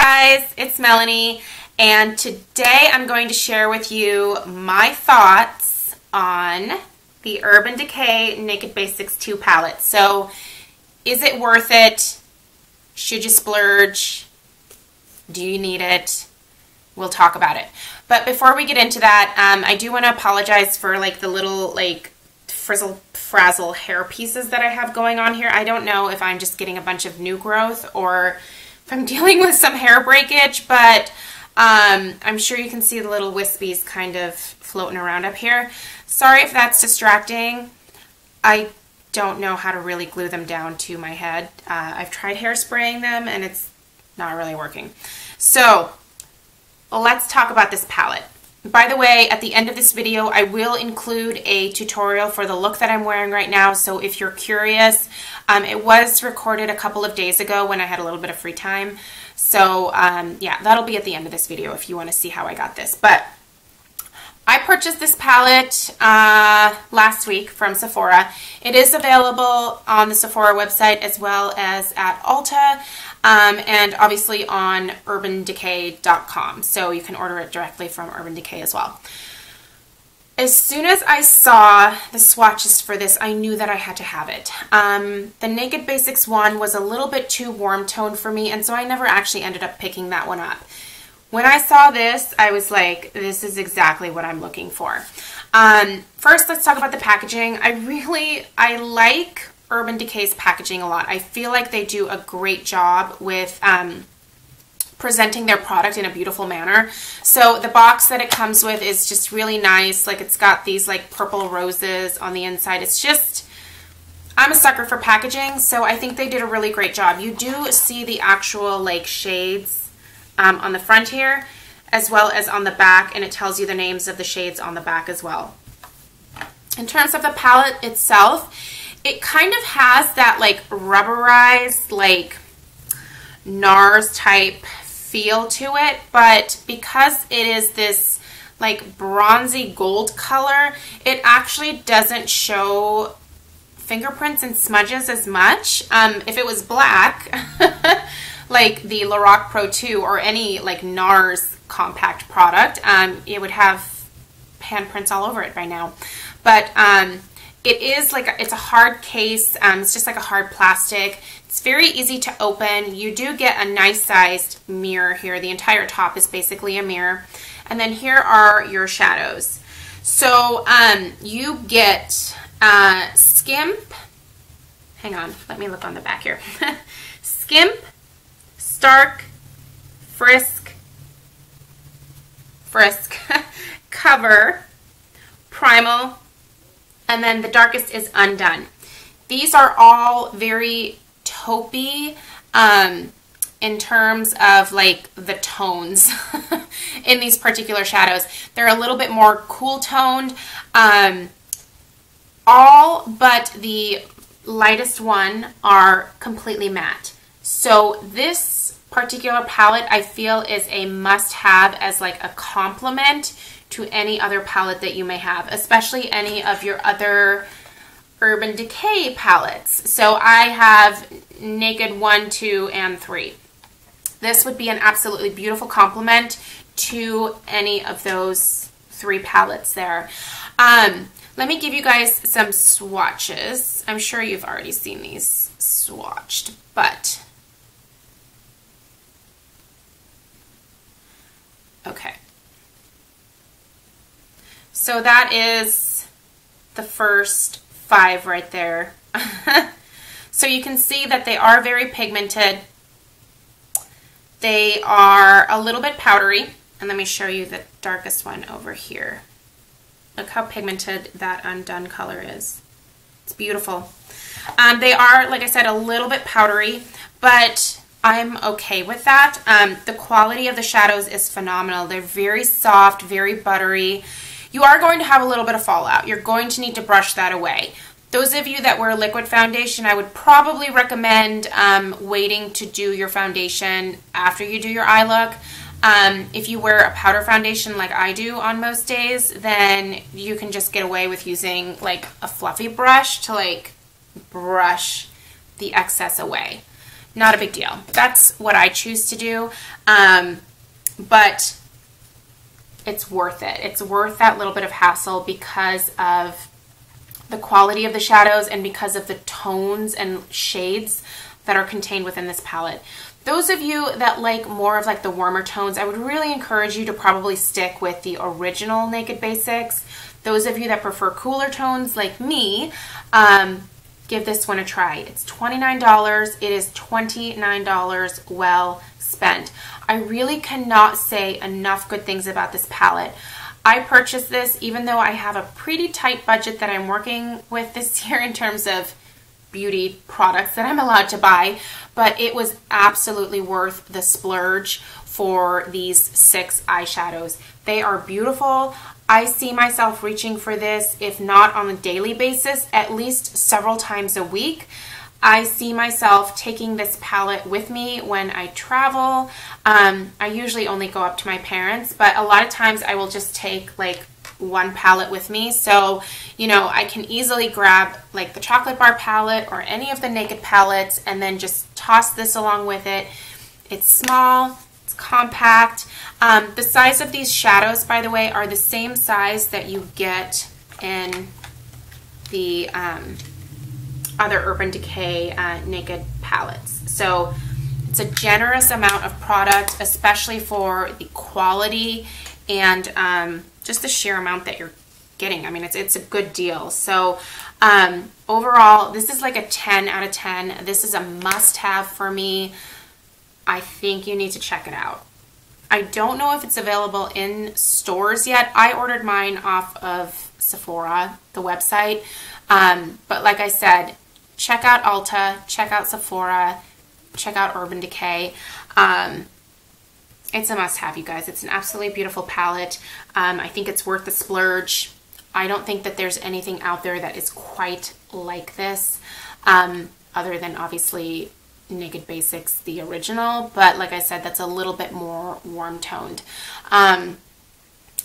Guys, it's Melanie, and today I'm going to share with you my thoughts on the Urban Decay Naked Basics 2 palette. So, is it worth it? Should you splurge? Do you need it? We'll talk about it. But before we get into that, I do want to apologize for the little frizzle hair pieces that I have going on here. I don't know if I'm just getting a bunch of new growth or if I'm dealing with some hair breakage, but I'm sure you can see the little wispies kind of floating around up here. Sorry if that's distracting. I don't know how to really glue them down to my head. I've tried hairspraying them and it's not really working. So let's talk about this palette. By the way, at the end of this video, I will include a tutorial for the look that I'm wearing right now. So if you're curious, it was recorded a couple of days ago when I had a little bit of free time. So yeah, that'll be at the end of this video if you want to see how I got this. But I purchased this palette last week from Sephora. It is available on the Sephora website as well as at Ulta. And obviously on urbandecay.com, so you can order it directly from Urban Decay as well. As soon as I saw the swatches for this, I knew that I had to have it. The Naked Basics one was a little bit too warm toned for me, and so I never actually ended up picking that one up. When I saw this, I was like, this is exactly what I'm looking for. First, let's talk about the packaging. I like Urban Decay's packaging a lot. I feel like they do a great job with presenting their product in a beautiful manner. So the box that it comes with is just really nice. It's got these purple roses on the inside. It's just, I'm a sucker for packaging, so I think they did a really great job. You do see the actual shades on the front here as well as on the back, and it tells you the names of the shades on the back as well. In terms of the palette itself, it kind of has that rubberized, NARS type feel to it, but because it is this bronzy gold color, it actually doesn't show fingerprints and smudges as much. If it was black, like the Lorac Pro 2 or any NARS compact product, it would have handprints all over it by now. But it is it's a hard case. It's just a hard plastic. It's very easy to open. You do get a nice sized mirror here. The entire top is basically a mirror. And then here are your shadows. So you get Skimp. Hang on, let me look on the back here. Skimp, Stark, Frisk, Cover, Primal, and then the darkest is Undone. These are all very taupey in terms of the tones in these particular shadows. They're a little bit more cool toned. All but the lightest one are completely matte. So this particular palette I feel is a must-have as a complement to any other palette that you may have, especially any of your other Urban Decay palettes. So I have Naked 1, 2, and 3. This would be an absolutely beautiful complement to any of those 3 palettes there. Let me give you guys some swatches. I'm sure you've already seen these swatched, but okay. So that is the first 5 right there. So you can see that they are very pigmented. They are a little bit powdery. And let me show you the darkest one over here. Look how pigmented that Undone color is. It's beautiful. They are, like I said, a little bit powdery, but I'm okay with that. The quality of the shadows is phenomenal. They're very soft, very buttery. You are going to have a little bit of fallout. You're going to need to brush that away. Those of you that wear liquid foundation, I would probably recommend waiting to do your foundation after you do your eye look. If you wear a powder foundation like I do on most days, then you can just get away with using a fluffy brush to brush the excess away. not a big deal. That's what I choose to do. But it's worth it. It's worth that little bit of hassle because of the quality of the shadows and because of the tones and shades that are contained within this palette. Those of you that like more of like the warmer tones, I would really encourage you to probably stick with the original Naked Basics. Those of you that prefer cooler tones like me, give this one a try. It's $29. It is $29 well spent. I really cannot say enough good things about this palette. I purchased this even though I have a pretty tight budget that I'm working with this year in terms of beauty products that I'm allowed to buy, but it was absolutely worth the splurge for these 6 eyeshadows. They are beautiful. I see myself reaching for this, if not on a daily basis, at least several times a week. I see myself taking this palette with me when I travel. I usually only go up to my parents, but a lot of times I will just take like one palette with me. So, you know, I can easily grab like the chocolate bar palette or any of the Naked palettes and then just toss this along with it. It's small, it's compact. The size of these shadows, by the way, are the same size that you get in the other Urban Decay Naked palettes. So it's a generous amount of product, especially for the quality and just the sheer amount that you're getting. I mean, it's a good deal. So overall, this is like a 10 out of 10. This is a must-have for me. I think you need to check it out. I don't know if it's available in stores yet. I ordered mine off of Sephora, the website. But like I said, check out Ulta, check out Sephora, check out Urban Decay. It's a must-have, you guys. It's an absolutely beautiful palette. I think it's worth the splurge. I don't think that there's anything out there that is quite like this, other than obviously Naked Basics, the original. But like I said, that's a little bit more warm-toned.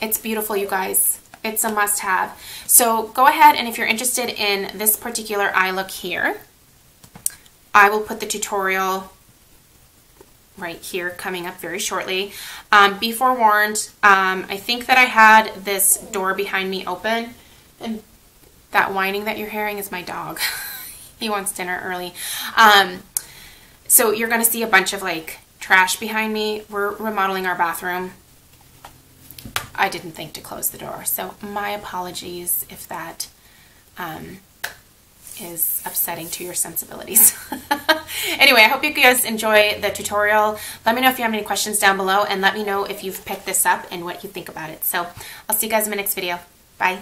It's beautiful, you guys. It's a must-have. So go ahead, and if you're interested in this particular eye look here, I will put the tutorial right here coming up very shortly. Be forewarned, I think that I had this door behind me open, and that whining that you're hearing is my dog. He wants dinner early. So you're going to see a bunch of like trash behind me. We're remodeling our bathroom. I didn't think to close the door, so my apologies if that is upsetting to your sensibilities. Anyway, I hope you guys enjoy the tutorial. Let me know if you have any questions down below, and let me know if you've picked this up and what you think about it. So I'll see you guys in my next video. Bye.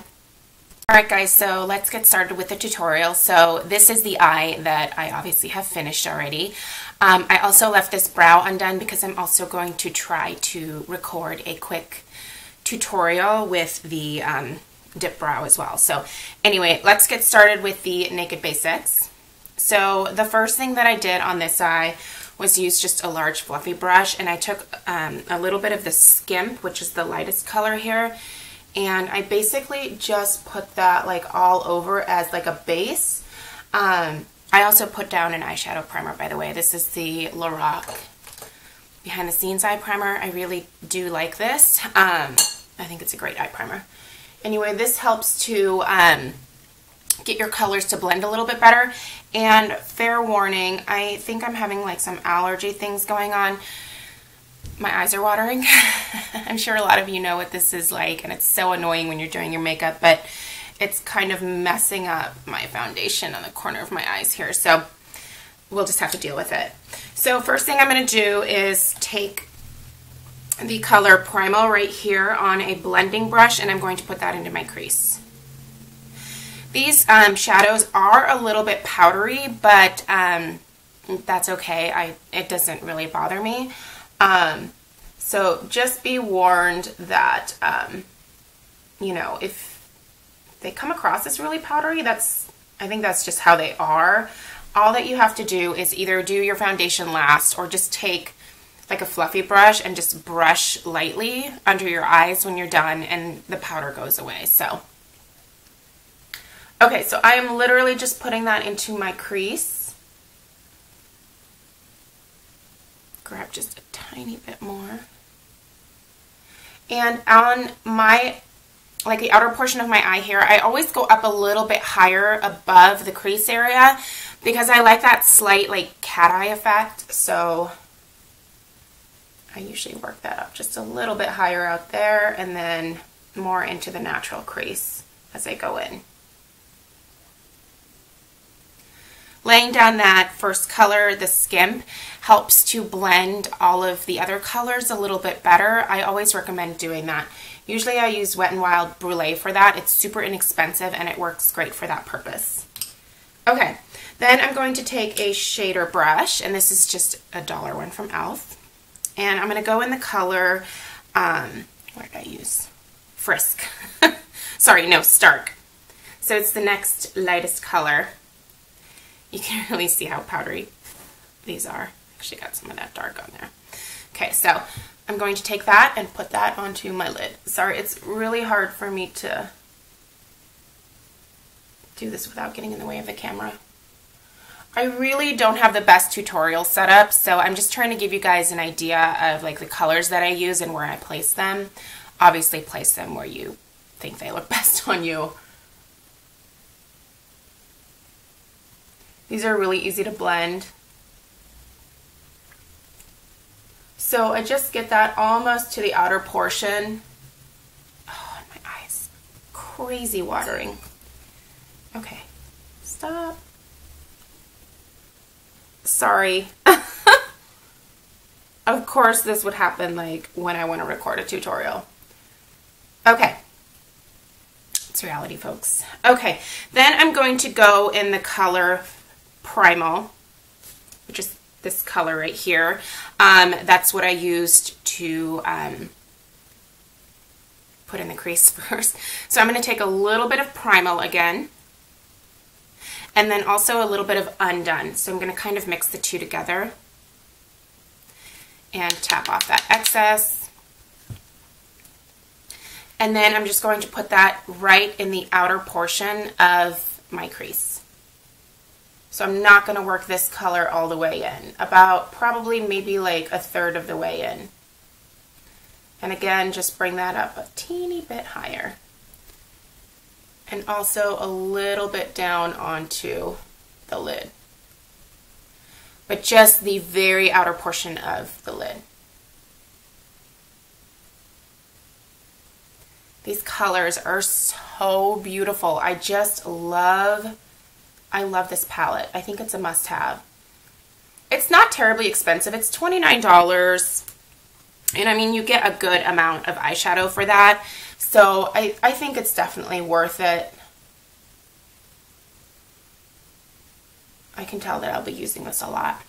Alright guys, so let's get started with the tutorial. So this is the eye that I obviously have finished already. I also left this brow undone because I'm also going to try to record a quick tutorial with the dip brow as well. So anyway, let's get started with the Naked Basics. So the first thing that I did on this eye was use just a large fluffy brush, and I took a little bit of the Skimp, which is the lightest color here, and I basically just put that like all over as like a base. I also put down an eyeshadow primer, by the way. This is the Lorac Behind the Scenes Eye Primer. I really do like this. I think it's a great eye primer. Anyway, this helps to get your colors to blend a little bit better. And fair warning, I think I'm having like some allergy things going on. My eyes are watering. I'm sure a lot of you know what this is like, and it's so annoying when you're doing your makeup, but it's kind of messing up my foundation on the corner of my eyes here. So we'll just have to deal with it. So first thing I'm going to do is take the color Primal right here on a blending brush, and I'm going to put that into my crease. These shadows are a little bit powdery, but that's okay. It doesn't really bother me. So just be warned that, you know, if they come across as really powdery, I think that's just how they are. All that you have to do is either do your foundation last, or just take like a fluffy brush and just brush lightly under your eyes when you're done, and the powder goes away. So okay, so I am literally just putting that into my crease. grab just a tiny bit more. And on my, like the outer portion of my eye here, I always go up a little bit higher above the crease area because I like that slight like cat eye effect. So I usually work that up just a little bit higher out there and then more into the natural crease as I go in. Laying down that first color, the Skimp, helps to blend all of the other colors a little bit better. I always recommend doing that. Usually I use Wet n Wild Brulee for that. It's super inexpensive and it works great for that purpose. Okay, then I'm going to take a shader brush, and this is just a $1 one from e.l.f. And I'm going to go in the color, what did I use? Frisk. Sorry, no, Stark. So it's the next lightest color. You can really see how powdery these are. Actually got some of that dark on there. Okay, so I'm going to take that and put that onto my lid. Sorry, it's really hard for me to do this without getting in the way of the camera. I really don't have the best tutorial set up, so I'm just trying to give you guys an idea of like the colors that I use and where I place them. Obviously place them where you think they look best on you. These are really easy to blend. So I just get that almost to the outer portion. Oh, my eyes, crazy watering. Okay, stop. Sorry. Of course this would happen like when I want to record a tutorial. Okay. It's reality, folks. Okay, then I'm going to go in the color Primal, which is this color right here. That's what I used to put in the crease first. So I'm going to take a little bit of Primal again, and then also a little bit of Undone. So I'm going to kind of mix the two together and tap off that excess. And then I'm just going to put that right in the outer portion of my crease. So I'm not going to work this color all the way in, about probably maybe like a third of the way in. And again, just bring that up a teeny bit higher. And also a little bit down onto the lid. But just the very outer portion of the lid. These colors are so beautiful. I love this palette. I think it's a must-have. It's not terribly expensive. It's $29. And I mean, you get a good amount of eyeshadow for that. So I think it's definitely worth it. I can tell that I'll be using this a lot.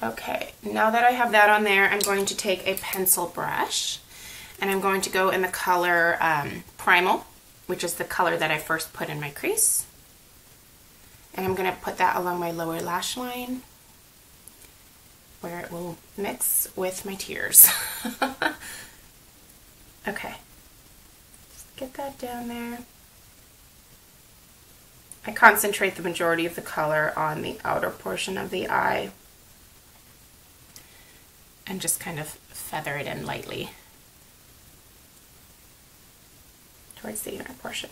Okay, now that I have that on there, I'm going to take a pencil brush. And I'm going to go in the color Primal, which is the color that I first put in my crease. And I'm going to put that along my lower lash line where it will mix with my tears. Okay, just get that down there. I concentrate the majority of the color on the outer portion of the eye and just kind of feather it in lightly towards the inner portion.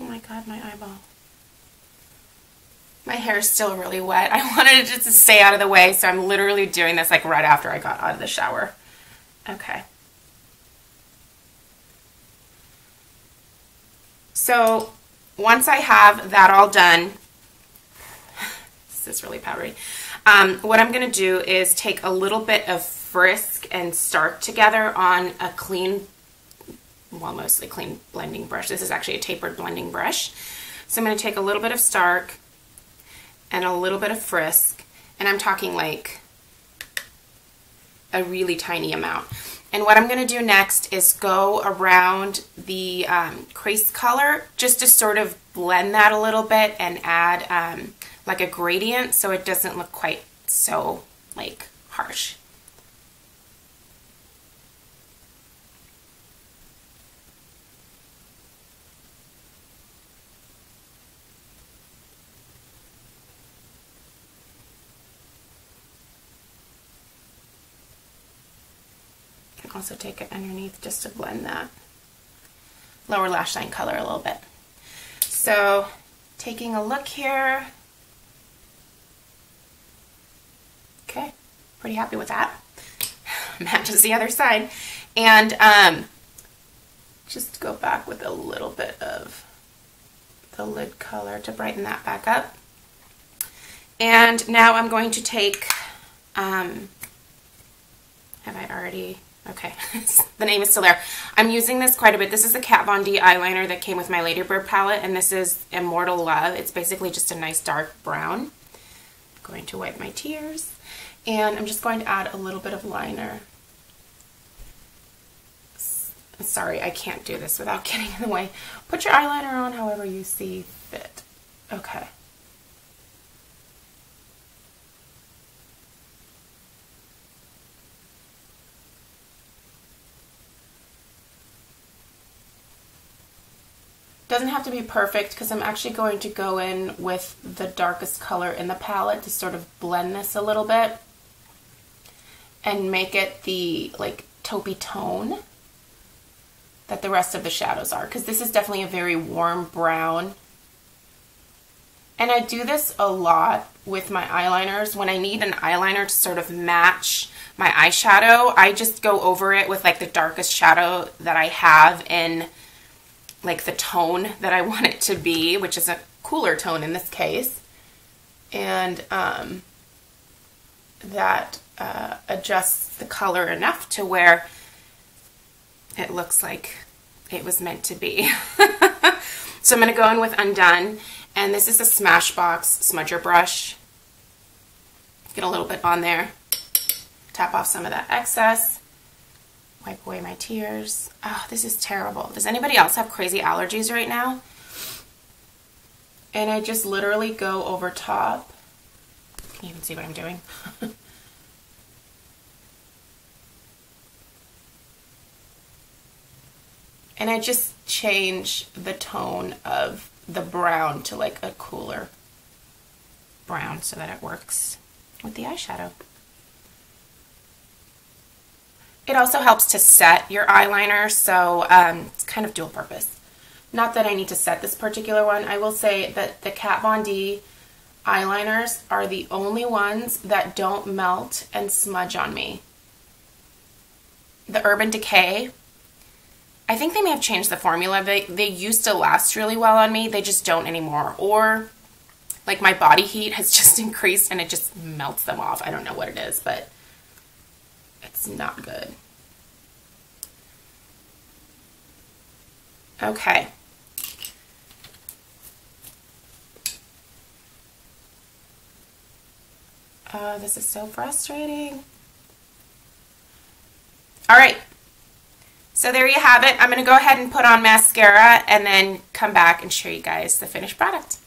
Oh my God, my eyeball. My hair is still really wet. I wanted it just to stay out of the way, so I'm literally doing this like right after I got out of the shower. Okay. So once I have that all done, this is really powdery, what I'm going to do is take a little bit of Frisk and Stark together on a clean, well, mostly clean blending brush. This is actually a tapered blending brush. So I'm going to take a little bit of Stark and a little bit of Frisk, and I'm talking like a really tiny amount. And what I'm going to do next is go around the crease color just to sort of blend that a little bit and add like a gradient so it doesn't look quite so like harsh. also take it underneath just to blend that lower lash line color a little bit. So taking a look here. Okay, pretty happy with that. Matches the other side. And just go back with a little bit of the lid color to brighten that back up. And now I'm going to take, have I already, okay, the name is still there. I'm using this quite a bit. This is the Kat Von D eyeliner that came with my Ladybird palette, and this is Immortal Love. It's basically just a nice dark brown. I'm going to wipe my tears, and I'm just going to add a little bit of liner. Sorry, I can't do this without getting in the way. Put your eyeliner on however you see fit. Okay. Doesn't have to be perfect because I'm actually going to go in with the darkest color in the palette to sort of blend this a little bit and make it the like taupey tone that the rest of the shadows are, because this is definitely a very warm brown. And I do this a lot with my eyeliners. When I need an eyeliner to sort of match my eyeshadow, I just go over it with like the darkest shadow that I have in like the tone that I want it to be, which is a cooler tone in this case. And that adjusts the color enough to where it looks like it was meant to be. So I'm going to go in with Undone, and this is a Smashbox smudger brush. Get a little bit on there, tap off some of that excess, wipe away my tears. Oh, this is terrible. Does anybody else have crazy allergies right now? And I just literally go over top. Can you even see what I'm doing? And I just change the tone of the brown to like a cooler brown so that it works with the eyeshadow. It also helps to set your eyeliner, so it's kind of dual purpose. Not that I need to set this particular one. I will say that the Kat Von D eyeliners are the only ones that don't melt and smudge on me. The Urban Decay, I think they may have changed the formula. They used to last really well on me. They just don't anymore. Or like my body heat has just increased and it just melts them off. I don't know what it is, but it's not good. Okay. This is so frustrating. All right. So there you have it. I'm going to go ahead and put on mascara and then come back and show you guys the finished product.